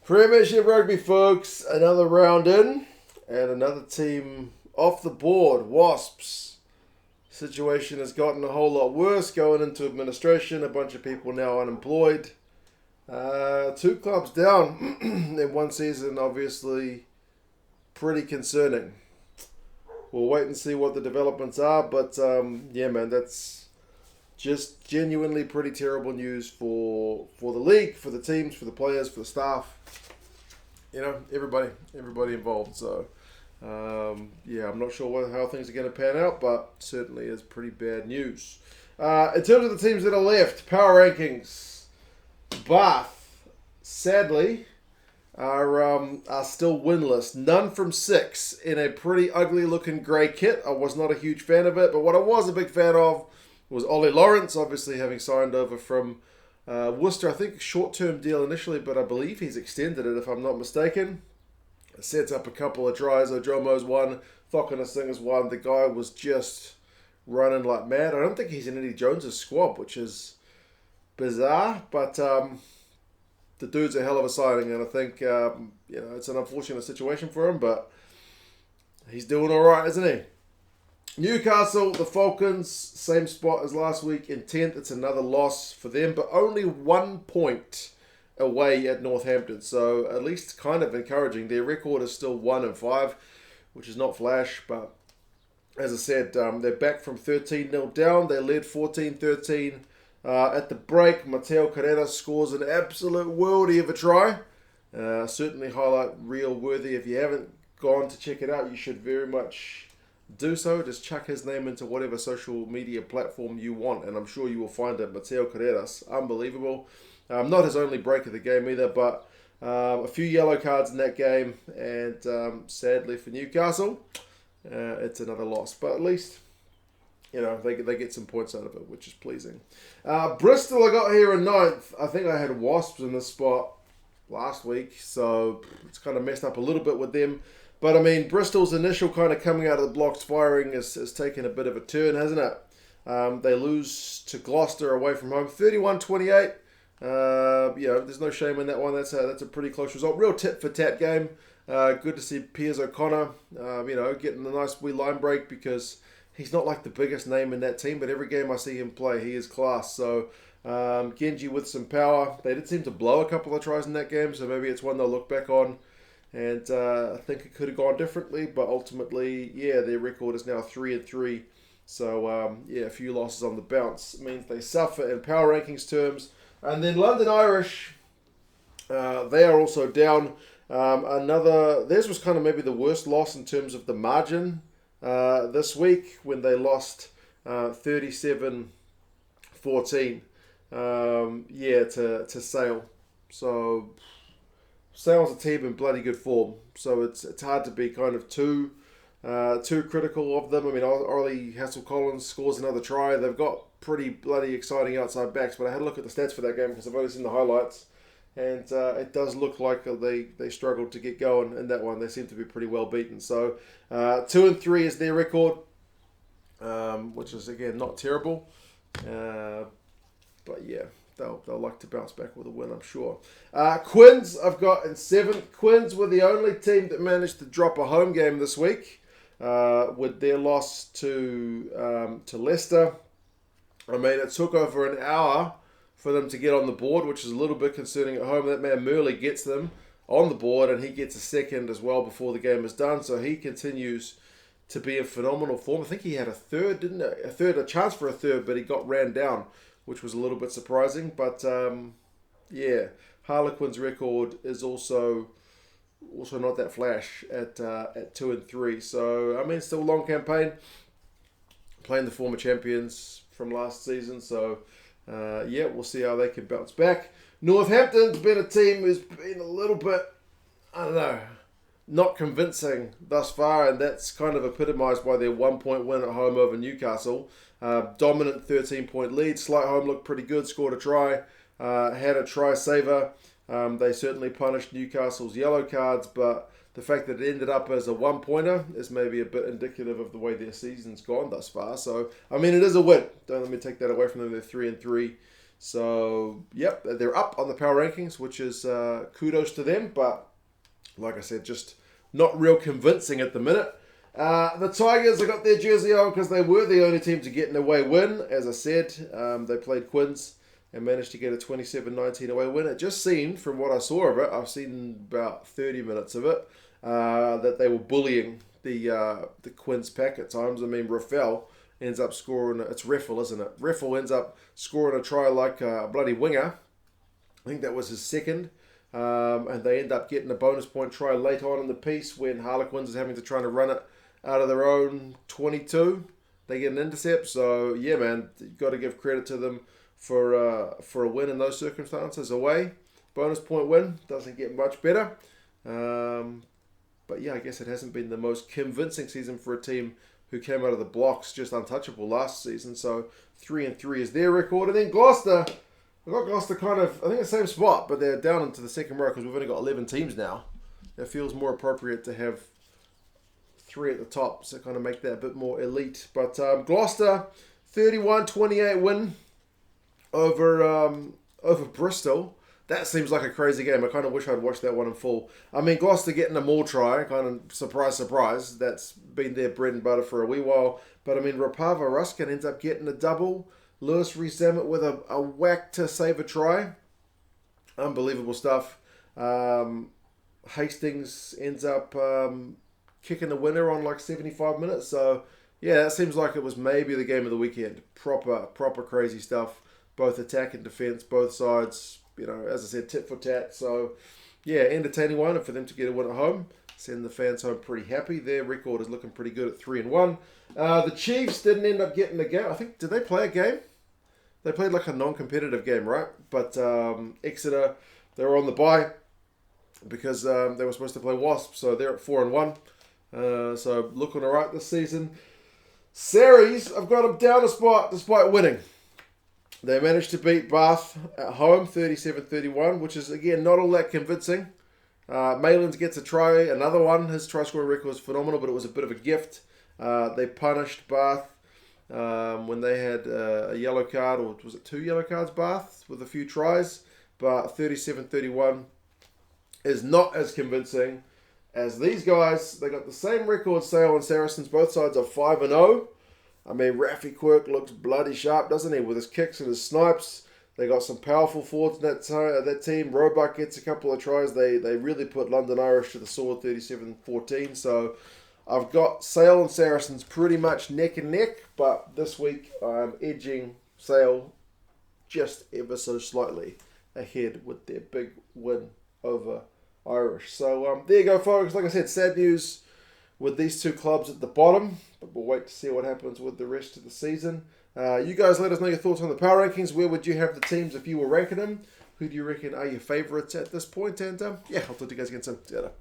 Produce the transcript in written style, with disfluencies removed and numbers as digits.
Premiership Rugby, folks. Another round in, and another team off the board. Wasps. Situation has gotten a whole lot worse going into administration. A bunch of people now unemployed. Two clubs down in one season, obviously pretty concerning. We'll wait and see what the developments are, but yeah, man, that's just genuinely pretty terrible news for the league, for the teams, for the players, for the staff. You know, everybody involved. So, yeah, I'm not sure how things are going to pan out, but certainly is pretty bad news. In terms of the teams that are left, power rankings, Bath, sadly, are still winless. None from 6 in a pretty ugly looking grey kit. I was not a huge fan of it, but what I was a big fan of was Ollie Lawrence, obviously having signed over from Worcester. I think short-term deal initially, but I believe he's extended it if I'm not mistaken. Sets up a couple of tries. Ojomo's one, Thokina Singer's one. The guy was just running like mad. I don't think he's in Eddie Jones's squad, which is bizarre, but the dude's a hell of a signing, and I think it's an unfortunate situation for him, but he's doing all right, isn't he? Newcastle, the Falcons, same spot as last week in 10th. It's another loss for them, but only 1 point away at Northampton, so at least kind of encouraging. Their record is still 1-5, which is not flash, but as I said, they're back from 13-0 down. They led 14-13 at the break. Mateo Carrera scores an absolute worldie of a try. Certainly highlight reel worthy. If you haven't gone to check it out, you should very much do so. Just chuck his name into whatever social media platform you want, and I'm sure you will find it. Mateo Carreras, unbelievable. Not his only break of the game either, but a few yellow cards in that game, and sadly for Newcastle, it's another loss. But at least, you know, they get some points out of it, which is pleasing. Bristol, I got here in 9th. I think I had Wasps in this spot last week, so it's kind of messed up a little bit with them. But, I mean, Bristol's initial kind of coming out of the blocks firing has taken a bit of a turn, hasn't it? They lose to Gloucester away from home, 31-28. There's no shame in that one. That's a pretty close result. Real tit-for-tat game. Good to see Piers O'Connor, getting a nice wee line break, because he's not like the biggest name in that team, but every game I see him play, he is class. So, Genji with some power. They did seem to blow a couple of tries in that game, so maybe it's one they'll look back on. And I think it could have gone differently, but ultimately, yeah, their record is now 3-3. So, a few losses on the bounce. It means they suffer in power rankings terms. And then London Irish, they are also down. Theirs was kind of maybe the worst loss in terms of the margin this week, when they lost 37-14 to Sale. So Sale's a team in bloody good form, so it's hard to be kind of too critical of them. I mean, Ollie Hassel-Collins scores another try. They've got pretty bloody exciting outside backs, but I had a look at the stats for that game because I've only seen the highlights, and it does look like they struggled to get going in that one. They seem to be pretty well beaten. So 2-3 is their record, which is again not terrible, but yeah, they'll like to bounce back with a win, I'm sure. Quins I've got in 7th. Quins were the only team that managed to drop a home game this week with their loss to Leicester. I mean, it took over an hour for them to get on the board, which is a little bit concerning at home. That man Murley gets them on the board, and he gets a second as well before the game is done. So he continues to be in phenomenal form. I think he had a third, didn't he? A chance for a third, but he got ran down, which was a little bit surprising. But Harlequins' record is also not that flash at 2-3. So I mean, still a long campaign, playing the former champions from last season. So we'll see how they can bounce back. Northampton's been a team who's been a little bit, I don't know, not convincing thus far, and that's kind of epitomised by their 1 point win at home over Newcastle. Dominant 13-point lead. Slight home looked pretty good. Scored a try. Had a try saver. They certainly punished Newcastle's yellow cards, but the fact that it ended up as a one-pointer is maybe a bit indicative of the way their season's gone thus far. So, I mean, it is a win. Don't let me take that away from them. They're 3-3. So, yep, they're up on the power rankings, which is kudos to them. But, like I said, just not real convincing at the minute. The Tigers have got their jersey on because they were the only team to get an away win. As I said, they played Quins and managed to get a 27-19 away win. It just seemed, from what I saw of it, I've seen about 30 minutes of it, that they were bullying the Quins pack at times. I mean, Rafael ends up scoring, it's Reffel, isn't it? Reffel ends up scoring a try like a bloody winger. I think that was his second. And they end up getting a bonus point try late on in the piece when Harlequins is having to try to run it out of their own 22. They get an intercept. So, yeah, man, you've got to give credit to them for a win in those circumstances. Away, bonus point win. Doesn't get much better. But, yeah, I guess it hasn't been the most convincing season for a team who came out of the blocks just untouchable last season. So 3-3 is their record. And then Gloucester, we've got Gloucester kind of, I think the same spot, but they're down into the second row because we've only got 11 teams now. It feels more appropriate to have 3 at the top, so kind of make that a bit more elite. But Gloucester, 31-28 win over Bristol. That seems like a crazy game. I kind of wish I'd watched that one in full. I mean, Gloucester getting a maul try, kind of surprise, surprise. That's been their bread and butter for a wee while. But I mean, Rapava Ruskin ends up getting a double. Lewis Rees-Zammit with a whack to save a try. Unbelievable stuff. Hastings ends up kicking the winner on like 75 minutes. So, yeah, that seems like it was maybe the game of the weekend. Proper crazy stuff. Both attack and defence, both sides. You know, as I said, tit for tat. So, yeah, entertaining one. And for them to get a win at home, send the fans home pretty happy. Their record is looking pretty good at 3-1. The Chiefs didn't end up getting a game. I think, did they play a game? They played like a non-competitive game, right? But Exeter, they were on the bye because they were supposed to play Wasps. So they're at 4-1. So looking all right this season. Saracens, I've got them down a spot despite winning. They managed to beat Bath at home, 37-31, which is, again, not all that convincing. Malins gets a try, another one. His try-scoring record was phenomenal, but it was a bit of a gift. They punished Bath when they had a yellow card, or was it 2 yellow cards, Bath, with a few tries. But 37-31 is not as convincing as these guys. They got the same record, Sale and Saracens. Both sides are 5-0. I mean, Rafi Quirk looks bloody sharp, doesn't he, with his kicks and his snipes. They got some powerful forwards in that team. Roebuck gets a couple of tries. They really put London Irish to the sword, 37-14. So I've got Sale and Saracens pretty much neck and neck, but this week I'm edging Sale just ever so slightly ahead with their big win over Irish. So there you go, folks. Like I said, sad news with these two clubs at the bottom, but we'll wait to see what happens with the rest of the season. You guys let us know your thoughts on the power rankings. Where would you have the teams if you were ranking them? Who do you reckon are your favourites at this point? And yeah, I'll talk to you guys again soon. See you later.